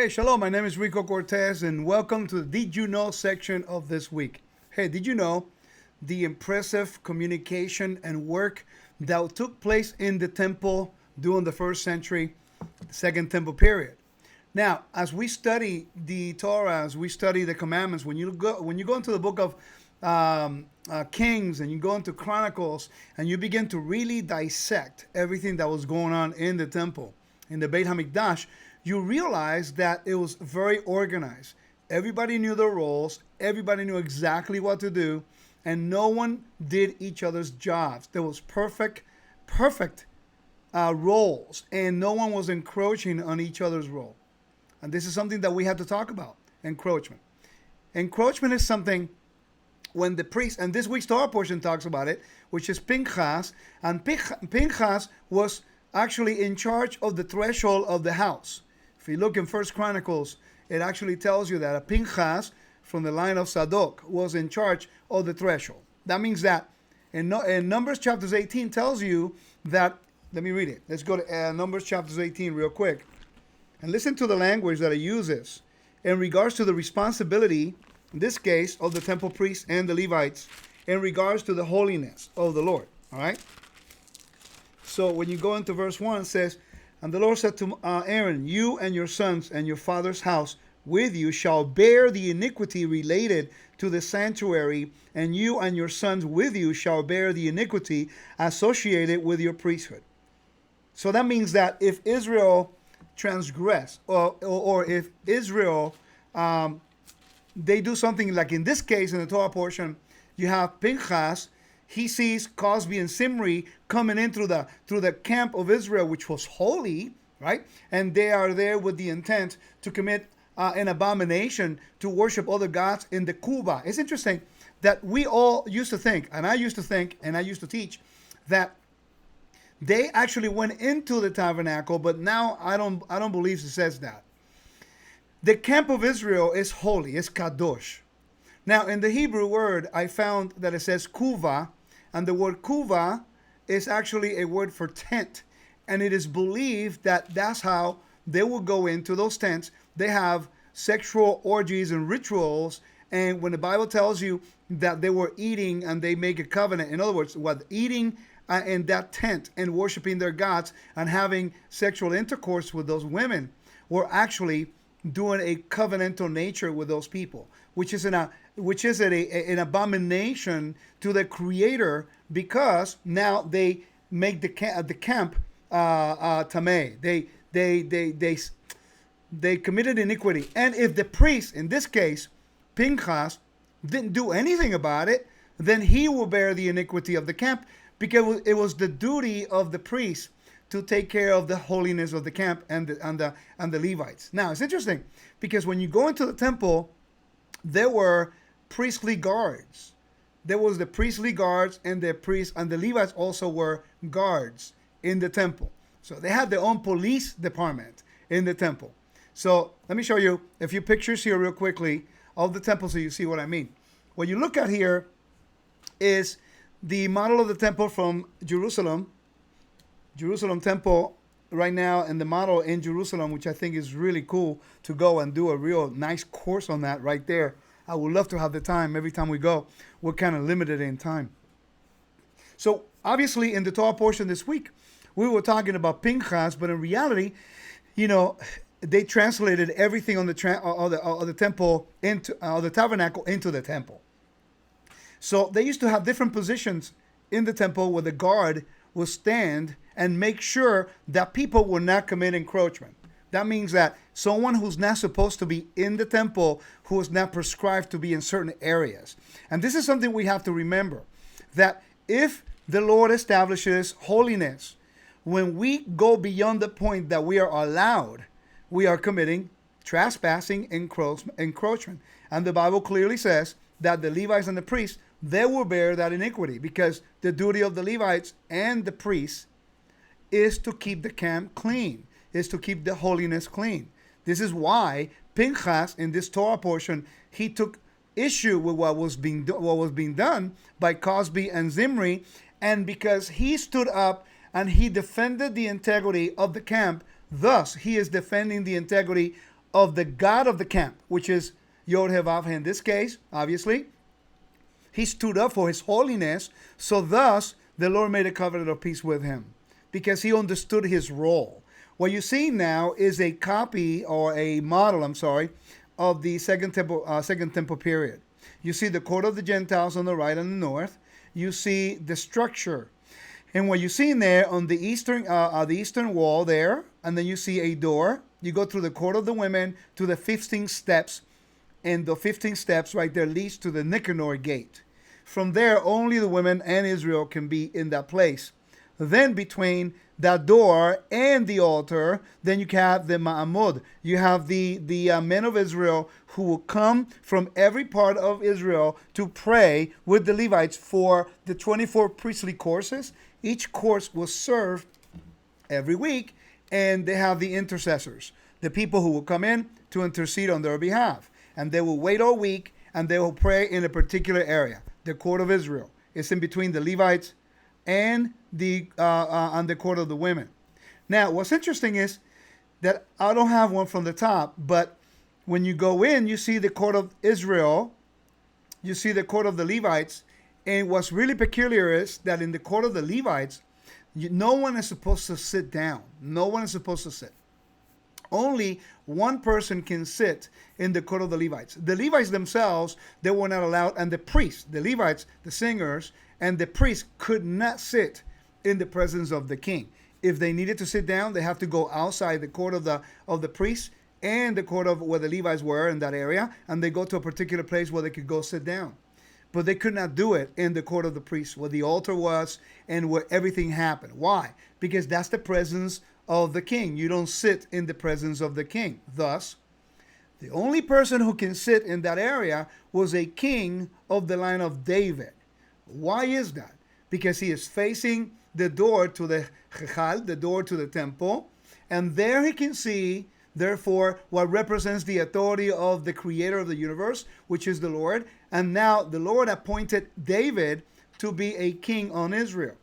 Hey, shalom. My name is Rico Cortez, and welcome to the Did You Know section of this week. Hey, did you know the impressive communication and work that took place in the temple during the first century, second temple period? Now, as we study the Torah, as we study the commandments, when you go into the book of Kings and you go into Chronicles and you begin to really dissect everything that was going on in the temple, in the Beit HaMikdash, you realize that it was very organized. Everybody knew their roles. Everybody knew exactly what to do. And no one did each other's jobs. There was perfect roles. And no one was encroaching on each other's role. And this is something that we have to talk about, encroachment. Encroachment is something when the priest, and this week's Torah portion talks about it, which is Pinchas. And Pinchas was actually in charge of the threshold of the house. If you look in First Chronicles, it actually tells you that a Pinchas from the line of Zadok was in charge of the threshold. That means that in Numbers chapters 18 tells you that, let me read it. Let's go to Numbers chapters 18 real quick. And listen to the language that it uses in regards to the responsibility, in this case, of the temple priests and the Levites, in regards to the holiness of the Lord. All right? So when you go into verse 1, it says, and the Lord said to Aaron, you and your sons and your father's house with you shall bear the iniquity related to the sanctuary, and you and your sons with you shall bear the iniquity associated with your priesthood. So that means that if Israel transgress, or if Israel, they do something like in this case in the Torah portion, you have Pinchas. He sees Cozbi and Zimri coming in through the camp of Israel, which was holy, right? And they are there with the intent to commit an abomination, to worship other gods in the cozbi. It's interesting that we all used to think, and I used to think, and I used to teach, that they actually went into the tabernacle, but now I don't believe it says that. The camp of Israel is holy, it's kadosh. Now, in the Hebrew word, I found that it says kuva, and the word kuva is actually a word for tent. And it is believed that that's how they will go into those tents. They have sexual orgies and rituals. And when the Bible tells you that they were eating and they make a covenant, in other words, what eating in that tent and worshiping their gods and having sexual intercourse with those women were actually doing a covenantal nature with those people, which is an abomination to the Creator, because now they make the camp tameh. They committed iniquity, and if the priest, in this case Pinchas, didn't do anything about it, then he will bear the iniquity of the camp, because it was the duty of the priest to take care of the holiness of the camp and the Levites. Now, it's interesting because when you go into the temple, there were priestly guards. There was the priestly guards, and the priests and the Levites also were guards in the temple. So they had their own police department in the temple. So let me show you a few pictures here real quickly of the temple so you see what I mean. What you look at here is the model of the temple from Jerusalem temple right now, and the model in Jerusalem, which I think is really cool to go and do a real nice course on that right there. I would love to have the time. Every time we go, we're kind of limited in time. So obviously in the Torah portion this week, we were talking about Pinchas, but in reality, they translated everything on the temple into the tabernacle into the temple. So they used to have different positions in the temple where the guard will stand and make sure that people will not commit encroachment. That means that someone who's not supposed to be in the temple, who is not prescribed to be in certain areas. And this is something we have to remember, that if the Lord establishes holiness, when we go beyond the point that we are allowed, we are committing trespassing, encroachment. And the Bible clearly says that the Levites and the priests, they will bear that iniquity, because the duty of the Levites and the priests is to keep the camp clean, is to keep the holiness clean. This is why Pinchas, in this Torah portion, he took issue with what was being done by Cozbi and Zimri, and because he stood up and he defended the integrity of the camp, thus he is defending the integrity of the God of the camp, which is Yod-Heh-Vav in this case, obviously. He stood up for his holiness, so thus the Lord made a covenant of peace with him because he understood his role. What you see now is a copy or a model, of the second temple period. You see the court of the Gentiles on the right and the north. You see the structure. And what you see in there on the eastern wall there, and then you see a door. You go through the court of the women to the 15 steps, and the 15 steps right there leads to the Nicanor gate. From there, only the women and Israel can be in that place. Then between that door and the altar, then you have the Ma'amud. You have the men of Israel who will come from every part of Israel to pray with the Levites for the 24 priestly courses. Each course will serve every week, and they have the intercessors, the people who will come in to intercede on their behalf. And they will wait all week, and they will pray in a particular area. The court of Israel is in between the Levites and the court of the women. Now, what's interesting is that I don't have one from the top, but when you go in, you see the court of Israel, you see the court of the Levites, and what's really peculiar is that in the court of the Levites, no one is supposed to sit down. No one is supposed to sit. Only one person can sit in the court of the Levites. The Levites themselves, they were not allowed, and the priests, the Levites, the singers, and the priests could not sit in the presence of the king. If they needed to sit down, they have to go outside the court of the priests and the court of where the Levites were in that area, and they go to a particular place where they could go sit down. But they could not do it in the court of the priests, where the altar was and where everything happened. Why? Because that's the presence of the king. You don't sit in the presence of the king. Thus, the only person who can sit in that area was a king of the line of David. Why is that? Because he is facing the door to the Chechal, the door to the temple, and there he can see, therefore, what represents the authority of the creator of the universe, which is the Lord. And now the Lord appointed David to be a king on Israel.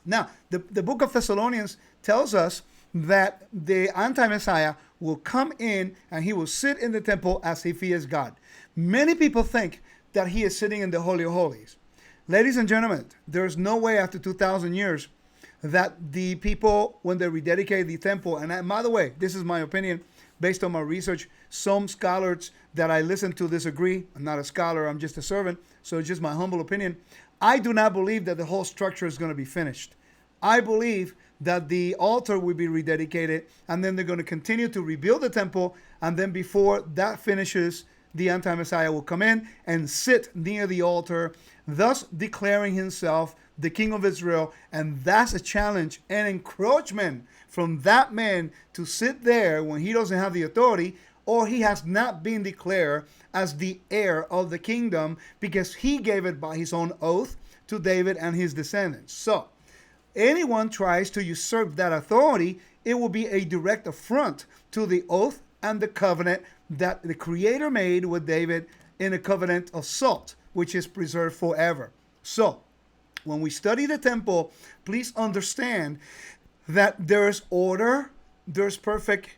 Now, the book of Thessalonians tells us that the anti-Messiah will come in and he will sit in the temple as if he is God. Many people think that he is sitting in the Holy of Holies. Ladies and gentlemen, there's no way after 2,000 years that the people, when they rededicate the temple, and by the way, this is my opinion based on my research. Some scholars that I listen to disagree. I'm not a scholar, I'm just a servant, so it's just my humble opinion. I do not believe that the whole structure is going to be finished. I believe that the altar will be rededicated, and then they're going to continue to rebuild the temple, and then before that finishes, the anti-Messiah will come in and sit near the altar, thus declaring himself the King of Israel. And that's a challenge, an encroachment from that man to sit there when he doesn't have the authority, or he has not been declared as the heir of the kingdom, because he gave it by his own oath to David and his descendants. So anyone tries to usurp that authority, it will be a direct affront to the oath and the covenant that the Creator made with David in a covenant of salt, which is preserved forever. So, when we study the temple, please understand that there's order, there's perfect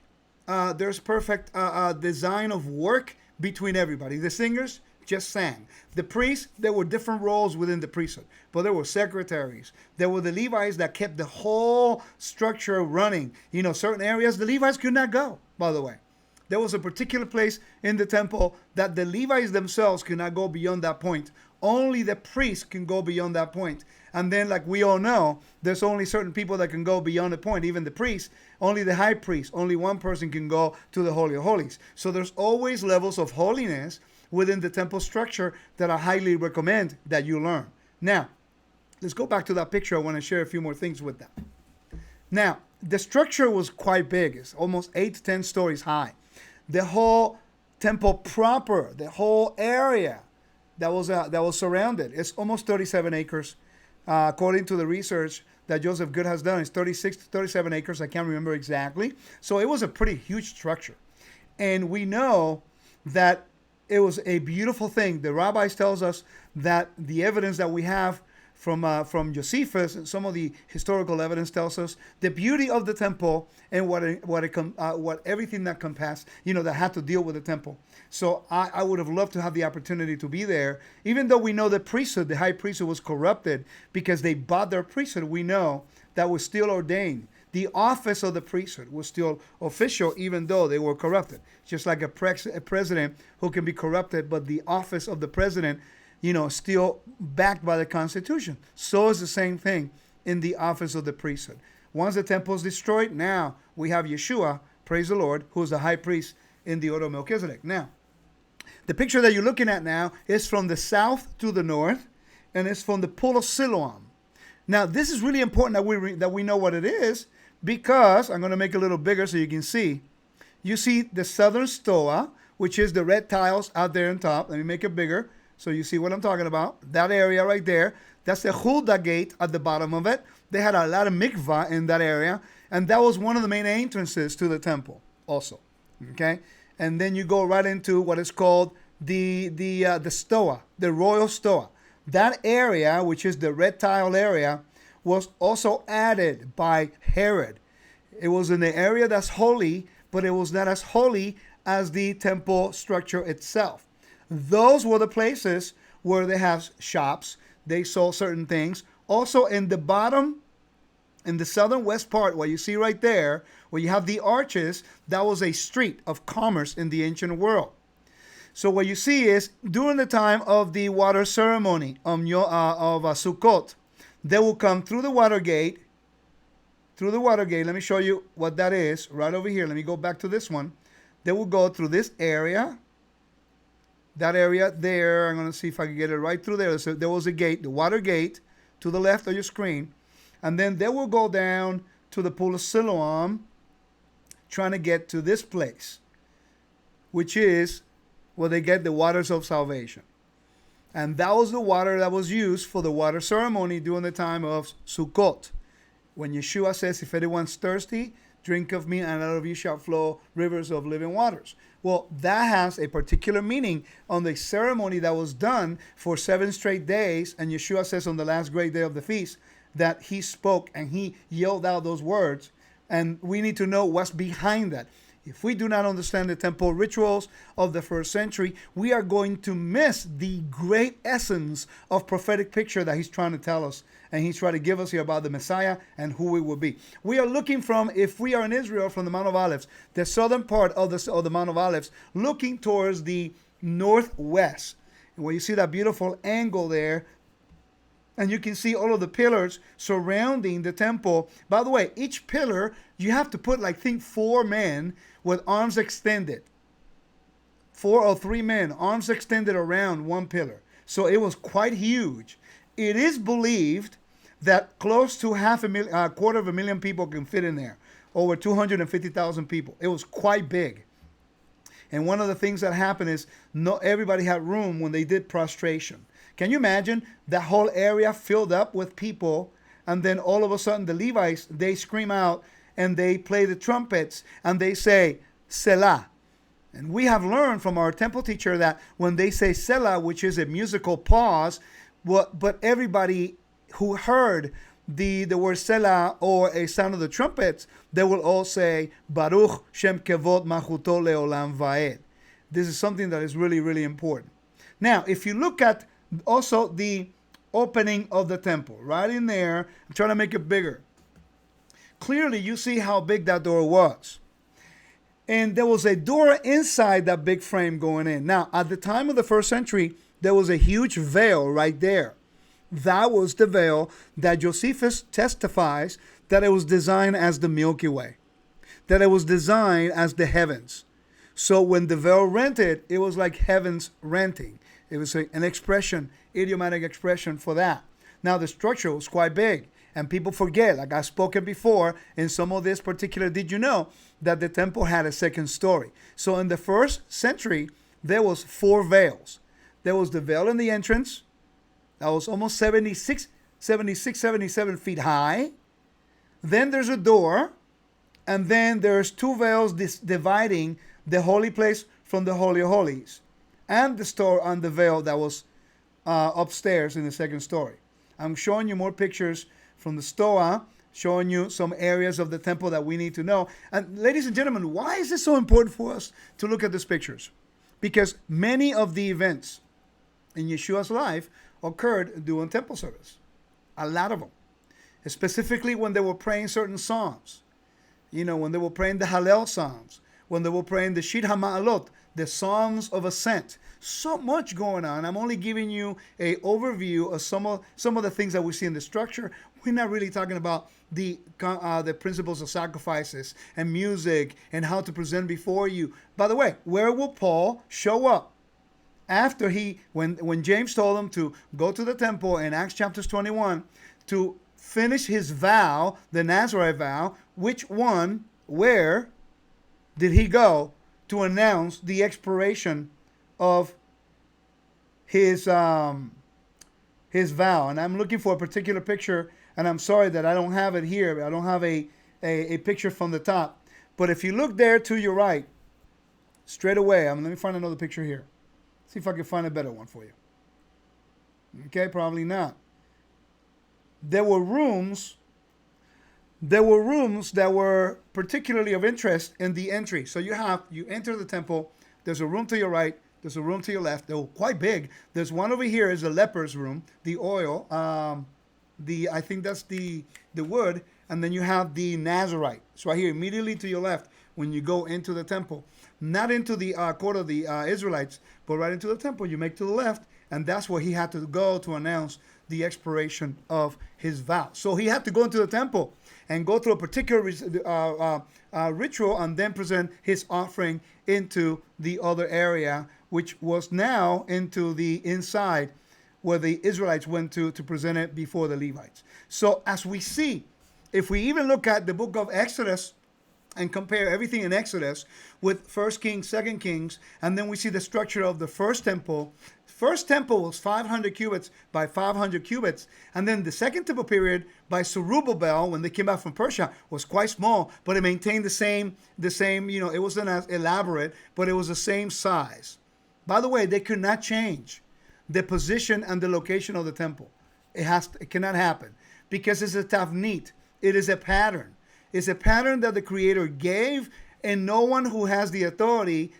design of work between everybody. The singers just sang. The priests, there were different roles within the priesthood, but there were secretaries. There were the Levites that kept the whole structure running. You know, certain areas the Levites could not go, by the way. There was a particular place in the temple that the Levites themselves could not go beyond that point. Only the priests can go beyond that point. And then, like we all know, there's only certain people that can go beyond the point. Even the priests, only the high priest, only one person can go to the Holy of Holies. So there's always levels of holiness within the temple structure that I highly recommend that you learn. Now, let's go back to that picture. I want to share a few more things with that. Now, the structure was quite big. It's almost 8 to 10 stories high. The whole temple proper, the whole area that was surrounded, it's almost 37 acres. According to the research that Joseph Good has done, it's 36 to 37 acres. I can't remember exactly. So it was a pretty huge structure. And we know that it was a beautiful thing. The rabbis tells us that the evidence that we have from Josephus, and some of the historical evidence tells us the beauty of the temple and what everything that compassed, that had to deal with the temple. So I would have loved to have the opportunity to be there, even though we know the priesthood, the high priesthood, was corrupted because they bought their priesthood. We know that was still ordained. The office of the priesthood was still official, even though they were corrupted. Just like a president who can be corrupted, but the office of the president, still backed by the Constitution. So is the same thing in the office of the priesthood. Once the temple is destroyed, now we have Yeshua, praise the Lord, who is the high priest in the order of Melchizedek. Now, the picture that you're looking at now is from the south to the north, and it's from the pool of Siloam. Now, this is really important that we know what it is, because I'm going to make it a little bigger so you can see. You see the southern stoa, which is the red tiles out there on top. Let me make it bigger so you see what I'm talking about. That area right there, that's the Huldah gate at the bottom of it. They had a lot of mikvah in that area, and that was one of the main entrances to the temple also. Okay? And then you go right into what is called the stoa, the royal stoa. That area, which is the red tile area, was also added by Herod. It was in the area that's holy, but it was not as holy as the temple structure itself. Those were the places where they have shops. They sold certain things. Also in the bottom, in the southern west part, what you see right there, where you have the arches, that was a street of commerce in the ancient world. So what you see is, during the time of the water ceremony of Sukkot, they will come through the water gate. Let me show you what that is right over here. Let me go back to this one. They will go through this area. That area there, I'm going to see if I can get it right through there. So there was a gate, the water gate, to the left of your screen. And then they will go down to the pool of Siloam, trying to get to this place, which is where they get the waters of salvation. And that was the water that was used for the water ceremony during the time of Sukkot. When Yeshua says, if anyone's thirsty, drink of me, and out of you shall flow rivers of living waters. Well, that has a particular meaning on the ceremony that was done for 7 straight days. And Yeshua says on the last great day of the feast that he spoke and he yelled out those words. And we need to know what's behind that. If we do not understand the temple rituals of the first century, we are going to miss the great essence of prophetic picture that he's trying to tell us. And he's trying to give us here about the Messiah and who we will be. We are looking from, if we are in Israel, from the Mount of Olives, the southern part of the Mount of Olives, looking towards the northwest. And where you see that beautiful angle there, and you can see all of the pillars surrounding the temple. By the way, each pillar, you have to put, I think, 4 men with arms extended. 4 or 3 men, arms extended around one pillar. So it was quite huge. It is believed that close to 250,000 people can fit in there. Over 250,000 people. It was quite big. And one of the things that happened is not everybody had room when they did prostration. Can you imagine that whole area filled up with people, and then all of a sudden the Levites, they scream out and they play the trumpets and they say, Selah. And we have learned from our temple teacher that when they say Selah, which is a musical pause, but everybody who heard the word Selah or a sound of the trumpets, they will all say, Baruch Shem Kevod Machuto Leolam Vaed. This is something that is really, really important. Now, if you look at also the opening of the temple, right in there, I'm trying to make it bigger. Clearly, you see how big that door was. And there was a door inside that big frame going in. Now, at the time of the first century, there was a huge veil right there. That was the veil that Josephus testifies that it was designed as the Milky Way, that it was designed as the heavens. So when the veil rented, it was like heavens renting. It was an expression, idiomatic expression for that. Now, the structure was quite big, and people forget, like I've spoken before, in some of this particular, did you know that the temple had a second story? So in the first century, there was 4 veils. There was the veil in the entrance that was almost 77 feet high. Then there's a door, and then there's 2 veils dividing the holy place from the Holy of Holies, and the veil that was upstairs in the second story. I'm showing you more pictures from the Stoa, showing you some areas of the temple that we need to know. And ladies and gentlemen, why is this so important for us to look at these pictures? Because many of the events in Yeshua's life occurred during temple service. A lot of them. Specifically when they were praying certain psalms. You know, when they were praying the Hallel psalms. When they were praying the Shir HaMa'alot, the Songs of Ascent. So much going on. I'm only giving you an overview of some of the things that we see in the structure. We're not really talking about the principles of sacrifices and music and how to present before you. By the way, where will Paul show up? After when James told him to go to the temple in Acts chapter 21 to finish his vow, the Nazarite vow, where did he go to announce the expiration of his vow? And I'm looking for a particular picture, and I'm sorry that I don't have it here. I don't have a picture from the top. But if you look there to your right, straight away, let me find another picture here. See if I can find a better one for you. Okay, probably not. There were rooms that were particularly of interest in the entry. So you enter the temple, there's a room to your right, there's a room to your left. They're quite big. There's one over here is the leper's room, the oil, I think that's the wood, and then you have the Nazarite. It's right here, immediately to your left when you go into the temple. Not into the court of the Israelites, but right into the temple. You make to the left, and that's where he had to go to announce the expiration of his vow. So he had to go into the temple and go through a particular ritual and then present his offering into the other area, which was now into the inside where the Israelites went to present it before the Levites. So as we see, if we even look at the book of Exodus and compare everything in Exodus with 1 Kings, 2 Kings, and then we see the structure of the first temple. First temple was 500 cubits by 500 cubits, and then the second temple period by Zerubbabel, when they came back from Persia, was quite small, but it maintained the same, it wasn't as elaborate, but it was the same size. By the way, they could not change the position and the location of the temple. It cannot happen because it's a tavnit. It is a pattern. It's a pattern that the Creator gave, and no one has the authority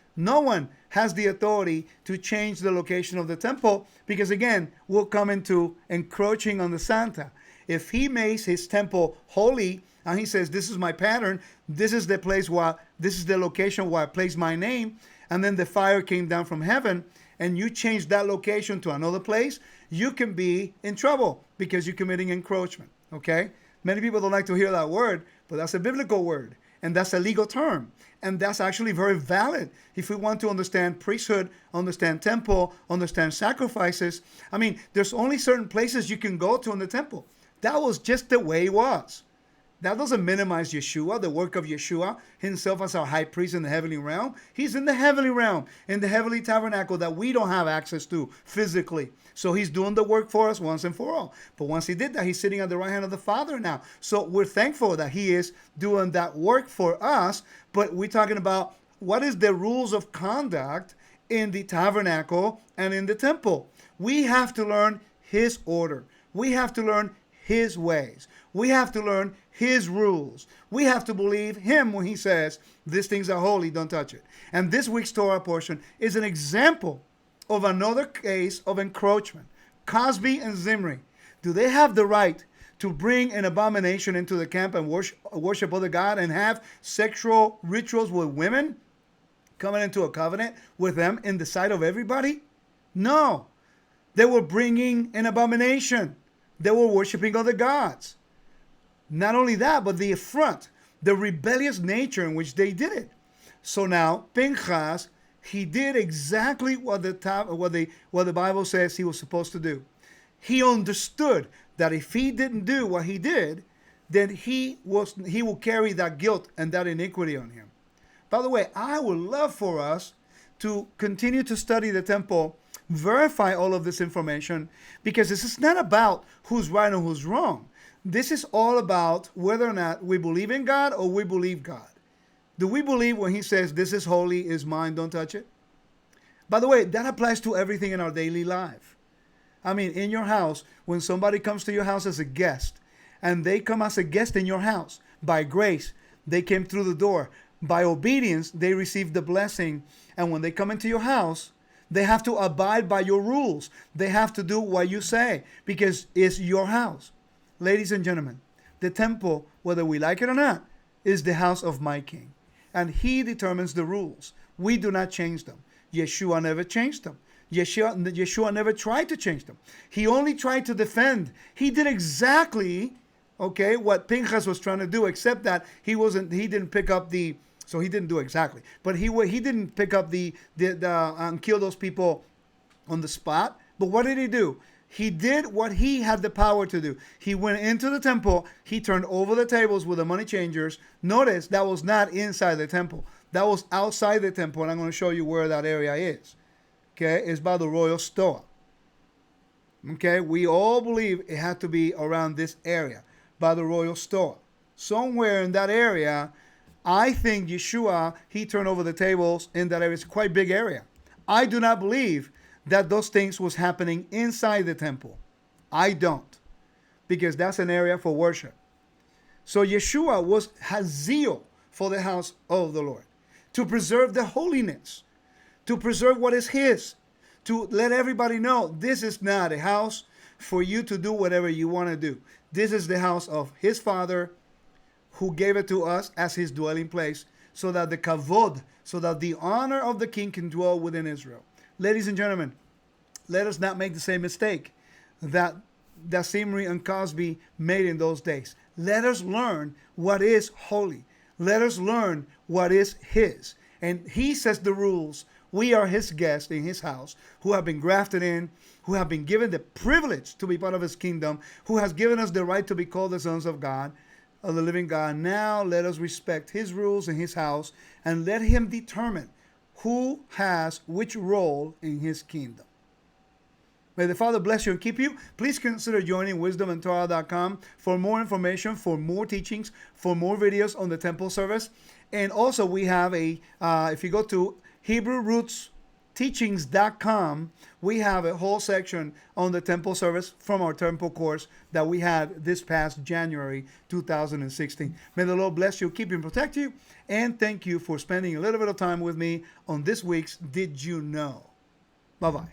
to change the location of the temple, because again, we'll come into encroaching on the Santa. If he makes his temple holy and he says, this is my pattern, this is the location where I place my name, and then the fire came down from heaven and you change that location to another place, you can be in trouble because you're committing encroachment. Okay? Many people don't like to hear that word, but that's a biblical word, and that's a legal term, and that's actually very valid if we want to understand priesthood, understand temple, understand sacrifices. I mean, there's only certain places you can go to in the temple. That was just the way it was. That doesn't minimize Yeshua, the work of Yeshua himself as our high priest in the heavenly realm. He's in the heavenly realm, in the heavenly tabernacle that we don't have access to physically. So he's doing the work for us once and for all. But once he did that, he's sitting at the right hand of the Father now. So we're thankful that he is doing that work for us. But we're talking about what is the rules of conduct in the tabernacle and in the temple. We have to learn his order. We have to learn his ways. We have to learn his rules. We have to believe him when he says, these things are holy, don't touch it. And this week's Torah portion is an example of another case of encroachment. Cozbi and Zimri, do they have the right to bring an abomination into the camp and worship other God and have sexual rituals with women, coming into a covenant with them in the sight of everybody? No. They were bringing an abomination. They were worshiping other gods. Not only that, but the affront, the rebellious nature in which they did it. So now, Pinchas, he did exactly what the Bible says he was supposed to do. He understood that if he didn't do what he did, then he will carry that guilt and that iniquity on him. By the way, I would love for us to continue to study the temple, verify all of this information, because this is not about who's right and who's wrong. This is all about whether or not we believe in God or we believe God. Do we believe when he says, this is holy, is mine, don't touch it? By the way, that applies to everything in our daily life. I mean, in your house, when somebody comes to your house as a guest, and they come as a guest in your house, by grace, they came through the door. By obedience, they received the blessing. And when they come into your house, they have to abide by your rules. They have to do what you say because it's your house. Ladies and gentlemen, the temple, whether we like it or not, is the house of my King. And he determines the rules. We do not change them. Yeshua never changed them. Yeshua never tried to change them. He only tried to defend. He did exactly, okay, what Pinchas was trying to do, except that he didn't pick up the, so he didn't do exactly, but he didn't pick up the kill those people on the spot. But what did he do? He did what he had the power to do. He went into the temple. He turned over the tables with the money changers. Notice that was not inside the temple. That was outside the temple, and I'm going to show you where that area is. Okay, it's by the royal store. Okay, we all believe it had to be around this area, by the royal store. Somewhere in that area, I think Yeshua, he turned over the tables in that area. It's a quite big area. I do not believe that those things was happening inside the temple. I don't, because that's an area for worship. So Yeshua has zeal for the house of the Lord, to preserve the holiness, to preserve what is his, to let everybody know this is not a house for you to do whatever you want to do. This is the house of his Father, who gave it to us as his dwelling place, so that the kavod, so that the honor of the king can dwell within Israel. Ladies and gentlemen, let us not make the same mistake that zimri and cozbi made in those days. Let us learn what is holy. Let us learn what is his. And he sets the rules. We are his guests in his house, who have been grafted in, who have been given the privilege to be part of his kingdom, who has given us the right to be called the sons of God, of the living God. Now let us respect his rules in his house, and let him determine who has which role in his kingdom. May the Father bless you and keep you. Please consider joining wisdomandtorah.com for more information, for more teachings, for more videos on the temple service. And also we have if you go to HebrewRootsTeachings.com, we have a whole section on the temple service from our temple course that we had this past January 2016. May the Lord bless you, keep you, and protect you. And thank you for spending a little bit of time with me on this week's Did You Know? Bye-bye.